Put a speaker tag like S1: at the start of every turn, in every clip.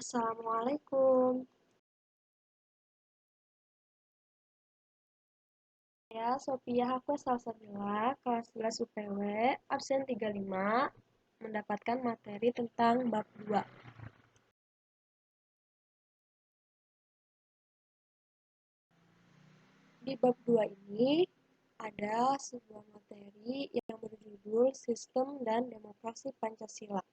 S1: Assalamualaikum. Ya, Sophia Hafsa Salsabila, kelas 11 UPW, absen 35, mendapatkan materi tentang bab 2. Di bab 2 ini ada sebuah materi yang berjudul Sistem dan Demokrasi Pancasila.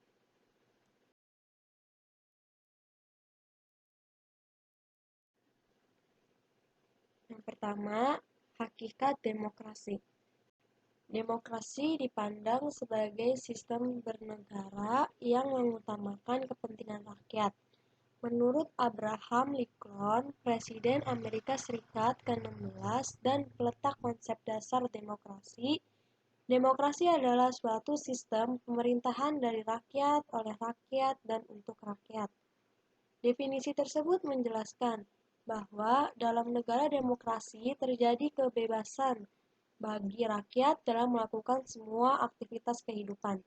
S1: Yang pertama, hakikat demokrasi. Demokrasi dipandang sebagai sistem bernegara yang mengutamakan kepentingan rakyat. Menurut Abraham Lincoln, Presiden Amerika Serikat ke-16 dan peletak konsep dasar demokrasi, demokrasi adalah suatu sistem pemerintahan dari rakyat, oleh rakyat, dan untuk rakyat. Definisi tersebut menjelaskan bahwa dalam negara demokrasi terjadi kebebasan bagi rakyat dalam melakukan semua aktivitas kehidupan.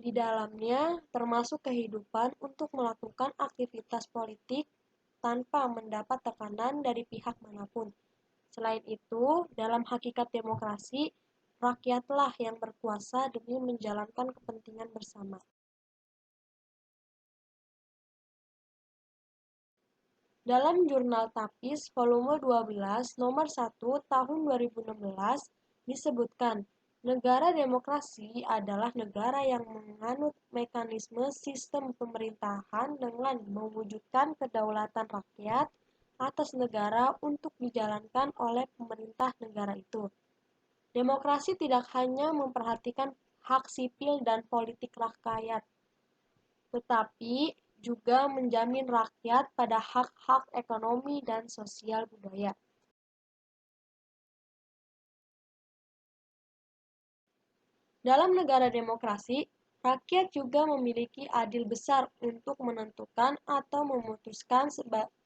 S1: Di dalamnya termasuk kehidupan untuk melakukan aktivitas politik tanpa mendapat tekanan dari pihak manapun. Selain itu, dalam hakikat demokrasi, rakyatlah yang berkuasa demi menjalankan kepentingan bersama. Dalam jurnal Tapis volume 12 nomor 1 tahun 2016 disebutkan, negara demokrasi adalah negara yang menganut mekanisme sistem pemerintahan dengan mewujudkan kedaulatan rakyat atas negara untuk dijalankan oleh pemerintah negara itu. Demokrasi tidak hanya memperhatikan hak sipil dan politik rakyat, tetapi juga menjamin rakyat pada hak-hak ekonomi dan sosial budaya. Dalam negara demokrasi, rakyat juga memiliki adil besar untuk menentukan atau memutuskan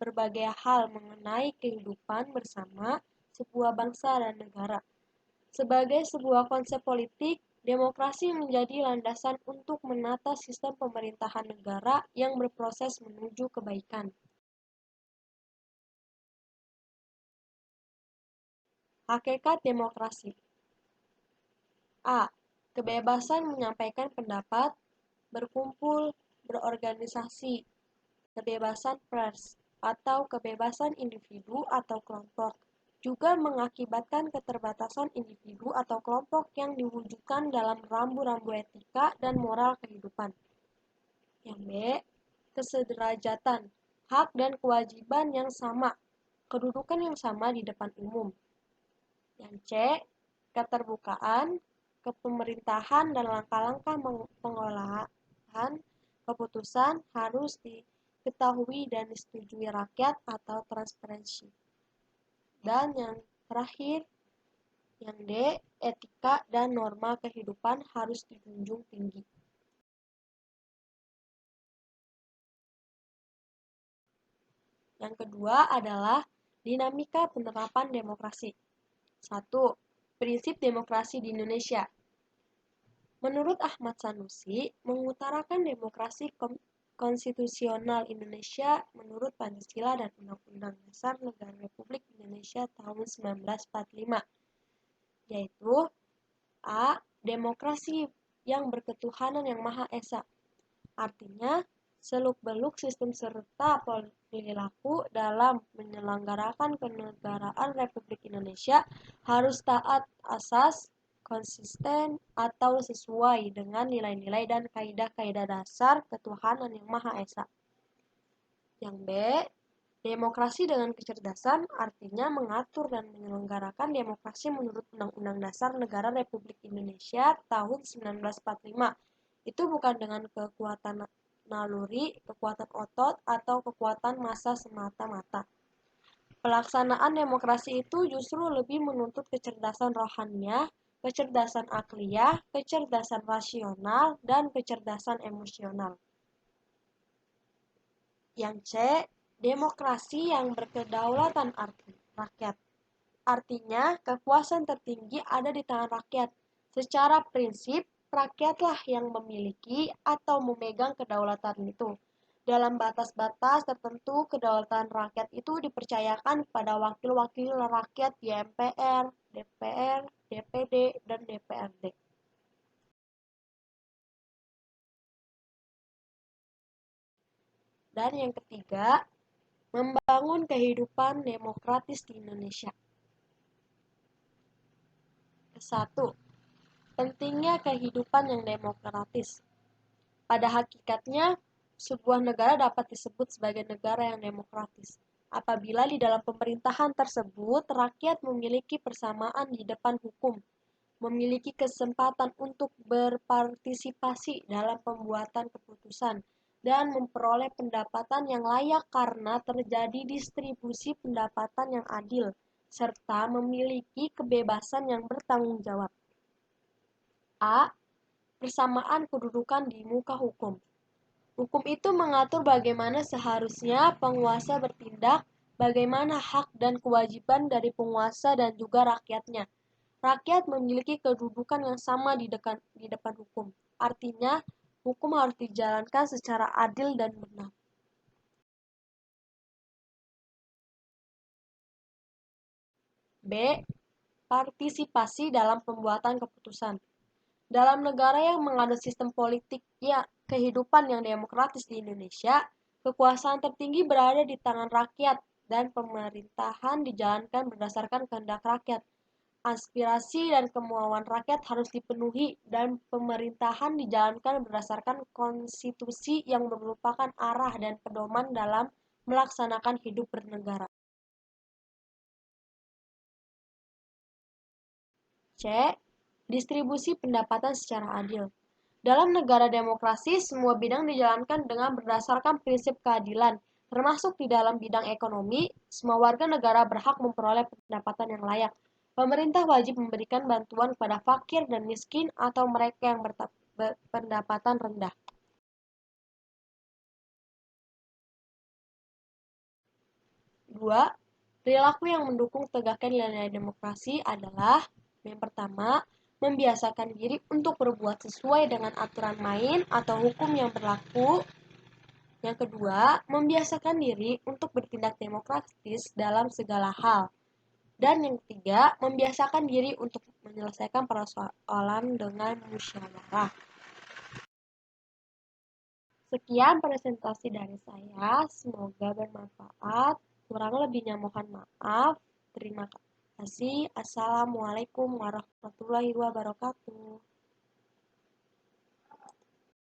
S1: berbagai hal mengenai kehidupan bersama sebuah bangsa dan negara. Sebagai sebuah konsep politik, demokrasi menjadi landasan untuk menata sistem pemerintahan negara yang berproses menuju kebaikan. Hakikat demokrasi. A. Kebebasan menyampaikan pendapat, berkumpul, berorganisasi, kebebasan pers, atau kebebasan individu atau kelompok, juga mengakibatkan keterbatasan individu atau kelompok yang diwujudkan dalam rambu-rambu etika dan moral kehidupan. Yang B. Kesederajatan, hak dan kewajiban yang sama, kedudukan yang sama di depan umum. Yang C. Keterbukaan, kepemerintahan dan langkah-langkah pengolahan keputusan harus diketahui dan disetujui rakyat atau transparansi. Dan yang terakhir, yang D, etika dan norma kehidupan harus dijunjung tinggi. Yang kedua adalah dinamika penerapan demokrasi. 1. Prinsip demokrasi di Indonesia. Menurut Ahmad Sanusi, mengutarakan demokrasi konstitusional Indonesia menurut Pancasila dan Undang-Undang Dasar Negara Republik Indonesia tahun 1945, yaitu A. Demokrasi yang berketuhanan yang Maha Esa. Artinya, seluk-beluk sistem serta perilaku dalam menyelenggarakan kenegaraan Republik Indonesia harus taat asas, konsisten, atau sesuai dengan nilai-nilai dan kaidah-kaidah dasar ketuhanan yang Maha Esa. Yang B. Demokrasi dengan kecerdasan artinya mengatur dan menyelenggarakan demokrasi menurut Undang-Undang Dasar Negara Republik Indonesia tahun 1945. Itu bukan dengan kekuatan naluri, kekuatan otot, atau kekuatan massa semata-mata. Pelaksanaan demokrasi itu justru lebih menuntut kecerdasan rohaniah, kecerdasan akliyah, kecerdasan rasional, dan kecerdasan emosional. Yang C. Demokrasi yang berkedaulatan rakyat. Artinya, kekuasaan tertinggi ada di tangan rakyat. Secara prinsip, rakyatlah yang memiliki atau memegang kedaulatan itu. Dalam batas-batas tertentu, kedaulatan rakyat itu dipercayakan kepada wakil-wakil rakyat di MPR, DPR, DPD, dan DPRD. Dan yang ketiga, membangun kehidupan demokratis di Indonesia. Satu, pentingnya kehidupan yang demokratis. Pada hakikatnya, sebuah negara dapat disebut sebagai negara yang demokratis apabila di dalam pemerintahan tersebut rakyat memiliki persamaan di depan hukum, memiliki kesempatan untuk berpartisipasi dalam pembuatan keputusan, dan memperoleh pendapatan yang layak karena terjadi distribusi pendapatan yang adil, serta memiliki kebebasan yang bertanggung jawab. A. Persamaan kedudukan di muka hukum. Hukum itu mengatur bagaimana seharusnya penguasa bertindak, bagaimana hak dan kewajiban dari penguasa dan juga rakyatnya. Rakyat memiliki kedudukan yang sama di depan hukum. Artinya, hukum harus dijalankan secara adil dan benar. B. Partisipasi dalam pembuatan keputusan. Dalam negara yang menganut sistem politik kehidupan yang demokratis di Indonesia, kekuasaan tertinggi berada di tangan rakyat dan pemerintahan dijalankan berdasarkan kehendak rakyat. Aspirasi dan kemauan rakyat harus dipenuhi dan pemerintahan dijalankan berdasarkan konstitusi yang merupakan arah dan pedoman dalam melaksanakan hidup bernegara. C. Distribusi pendapatan secara adil. Dalam negara demokrasi, semua bidang dijalankan dengan berdasarkan prinsip keadilan, termasuk di dalam bidang ekonomi, semua warga negara berhak memperoleh pendapatan yang layak. Pemerintah wajib memberikan bantuan kepada fakir dan miskin atau mereka yang berpendapatan rendah. 2. Perilaku yang mendukung tegaknya nilai demokrasi adalah yang pertama, membiasakan diri untuk berbuat sesuai dengan aturan main atau hukum yang berlaku. Yang kedua, membiasakan diri untuk bertindak demokratis dalam segala hal. Dan yang ketiga, membiasakan diri untuk menyelesaikan persoalan dengan musyawarah. Sekian presentasi dari saya, semoga bermanfaat. Kurang lebihnya mohon maaf. Terima kasih. Assalamualaikum warahmatullahi wabarakatuh.